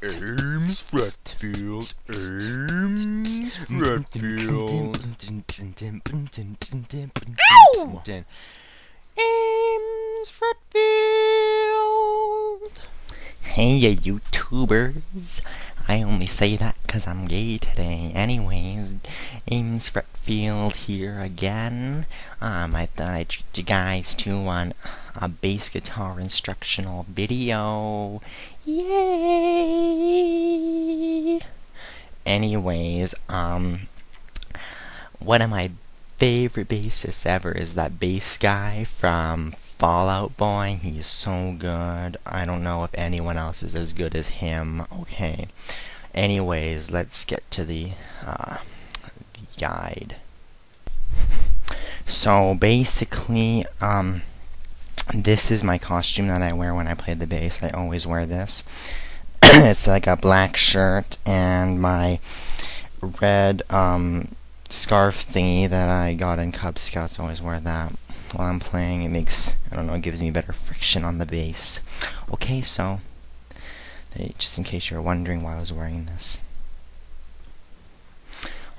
Ames Redfield, Ames Redfield. Ow! Ames Redfield. Hey, ya YouTubers. I only say that 'cause I'm gay today. Anyways, Ames Redfield here again. I thought I'd treat you guys to a bass guitar instructional video. Yay! Anyways, one of my favorite bassists ever is that bass guy from Fall Out Boy. He's so good. I don't know if anyone else is as good as him. Okay. Anyways, let's get to the guide. So basically, this is my costume that I wear when I play the bass. I always wear this. It's like a black shirt and my red scarf thingy that I got in Cub Scouts. I always wear that while I'm playing. It makes, I don't know, it gives me better friction on the bass. Okay, so just in case you're wondering why I was wearing this.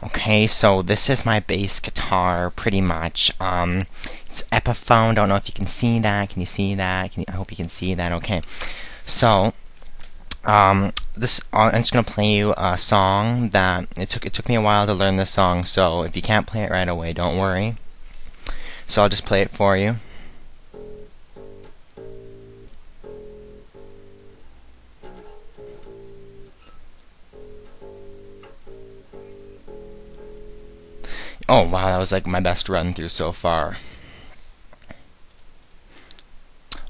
Okay, so this is my bass guitar, pretty much. It's Epiphone. Don't know if you can see that. Can you see that? I hope you can see that. Okay, so I'm just gonna play you a song that it took me a while to learn this song. So if you can't play it right away, don't worry. So I'll just play it for you. Oh wow, that was like my best run through so far.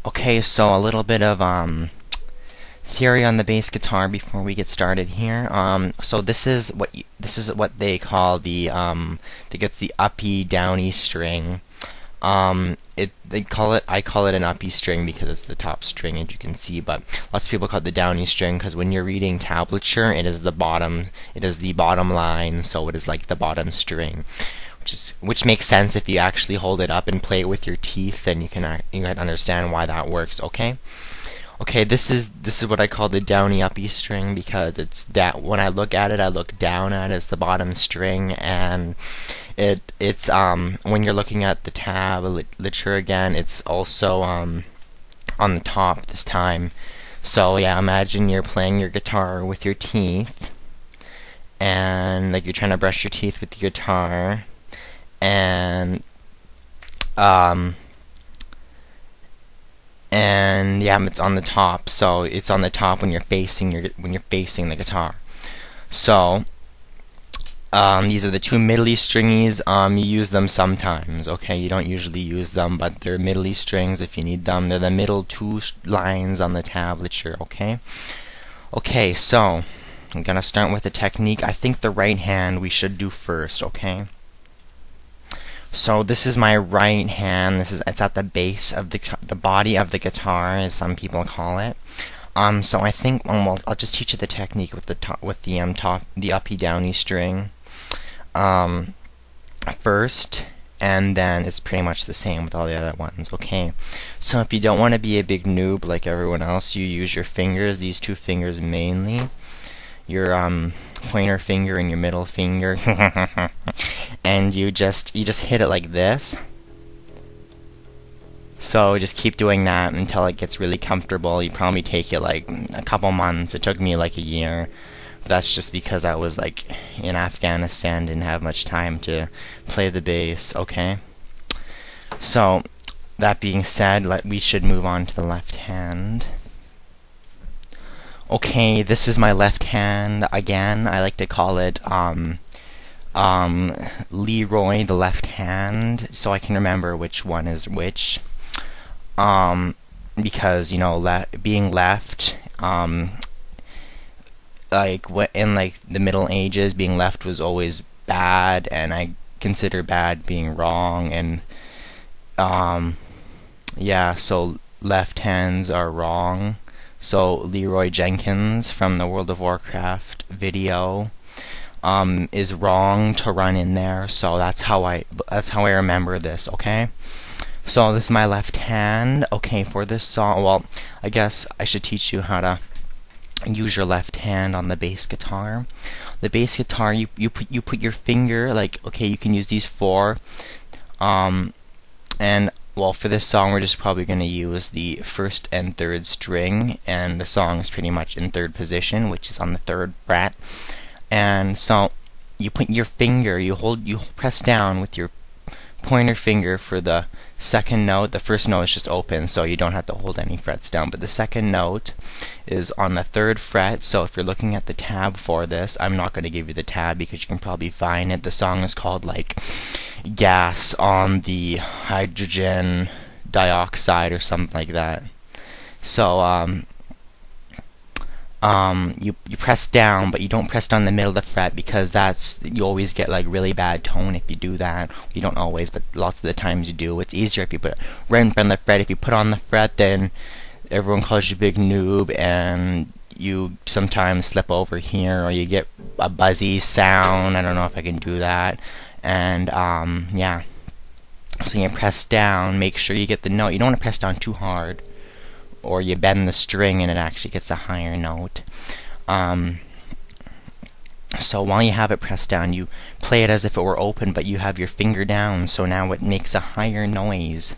Okay, so a little bit of theory on the bass guitar before we get started here. So this is what they call the uppy downy string. I call it an uppy string because it's the top string, as you can see, but lots of people call it the downy string because when you're reading tablature, it is the bottom line, so it is like the bottom string, which makes sense if you actually hold it up and play it with your teeth. Then you can understand why that works. Okay, this is what I call the downy uppy string because it's when I look at it, I look down at it as the bottom string, and it's when you're looking at the tablature again, it's also on the top this time. So yeah, imagine you're playing your guitar with your teeth, and like you're trying to brush your teeth with the guitar, and yeah, it's on the top. So it's on the top when you're facing the guitar. So these are the two middly stringies. You use them sometimes. Okay, you don't usually use them, but they're middly strings if you need them. They're the middle two lines on the tablature. Okay, so I'm gonna start with the technique. I think the right hand we should do first. Okay. So this is my right hand. It's at the base of the body of the guitar, as some people call it. So I think I'll just teach you the technique with the uppy downy string first, and then it's pretty much the same with all the other ones. Okay. So if you don't want to be a big noob like everyone else, you use your fingers. These two fingers mainly. Your pointer finger and your middle finger, and you just hit it like this. So just keep doing that until it gets really comfortable. You probably take it like a couple months. It took me like a year. But that's just because I was like in Afghanistan, didn't have much time to play the bass. Okay. So that being said, we should move on to the left hand. Okay, this is my left hand again. I like to call it Leroy the left hand, so I can remember which one is which. Because being left, like in like the Middle Ages, being left was always bad, and I consider bad being wrong, and yeah, so left hands are wrong. So Leroy Jenkins from the World of Warcraft video is wrong to run in there. So that's how I remember this. Okay. So this is my left hand. Okay, for this song, well, I guess I should teach you how to use your left hand on the bass guitar. The bass guitar, you put your finger, like, okay, you can use these four, and well, for this song we're just probably going to use the first and third string, and the song is pretty much in third position, which is on the third fret. And so you put your finger, you press down with your pointer finger for the second note. The first note is just open, so you don't have to hold any frets down, but the second note is on the third fret. So if you're looking at the tab for this, I'm not going to give you the tab because you can probably find it. The song is called like Gas on the Hydrogen Dioxide or something like that. So you press down, but you don't press down the middle of the fret, because you always get like really bad tone if you do that. You don't always, but lots of the times you do. It's easier if you put it right in front of the fret. If you put on the fret, then everyone calls you a big noob, and you sometimes slip over here, or you get a buzzy sound. I don't know if I can do that. And yeah. So you press down, make sure you get the note. You don't want to press down too hard, or you bend the string and it actually gets a higher note. So while you have it pressed down, you play it as if it were open, but you have your finger down, so now it makes a higher noise.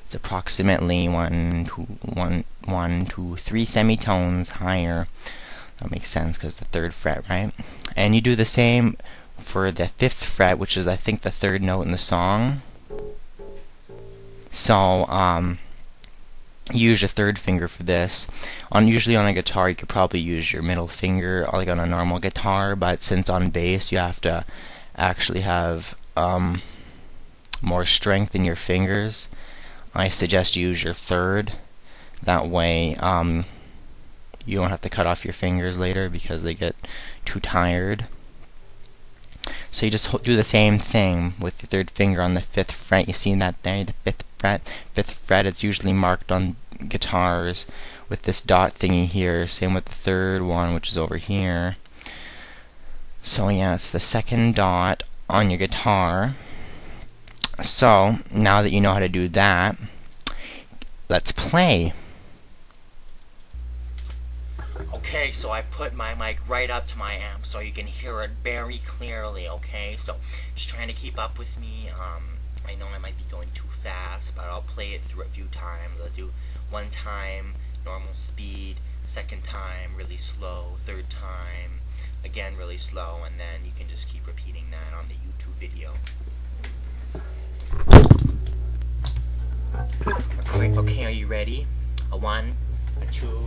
It's approximately 1, 2, 3 semitones higher. That makes sense because the third fret, right? And you do the same for the 5th fret, which is I think the third note in the song. So you use your third finger for this. Usually on a guitar you could probably use your middle finger, like on a normal guitar, but since on bass you have to actually have more strength in your fingers, I suggest you use your third. That way you don't have to cut off your fingers later because they get too tired. So you just do the same thing with the third finger on the 5th fret. You see that there, the 5th fret? 5th fret, it's usually marked on guitars with this dot thingy here. Same with the third one, which is over here. So yeah, it's the second dot on your guitar. So now that you know how to do that, let's play. Okay, so I put my mic right up to my amp so you can hear it very clearly, okay? So just trying to keep up with me. I know I might be going too fast, but I'll play it through a few times. I'll do one time, normal speed, second time, really slow, third time, again really slow, and then you can just keep repeating that on the YouTube video. Okay, are you ready? A 1, a 2...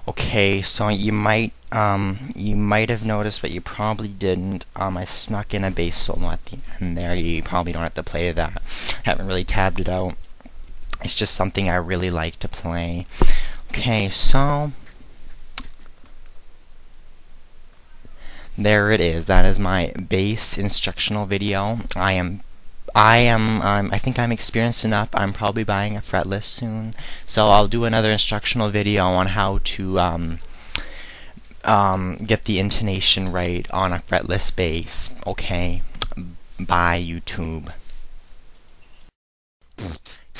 Okay, so you might have noticed, but you probably didn't. I snuck in a bass solo at the end there. You probably don't have to play that. I haven't really tabbed it out. It's just something I really like to play. Okay, so there it is. That is my bass instructional video. I think I'm experienced enough. I'm probably buying a fretless soon, so I'll do another instructional video on how to get the intonation right on a fretless bass. Okay, bye YouTube.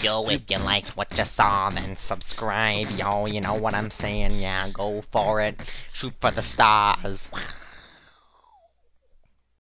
Yo, if you liked what you saw, then subscribe, yo, you know what I'm saying, yeah, go for it, shoot for the stars.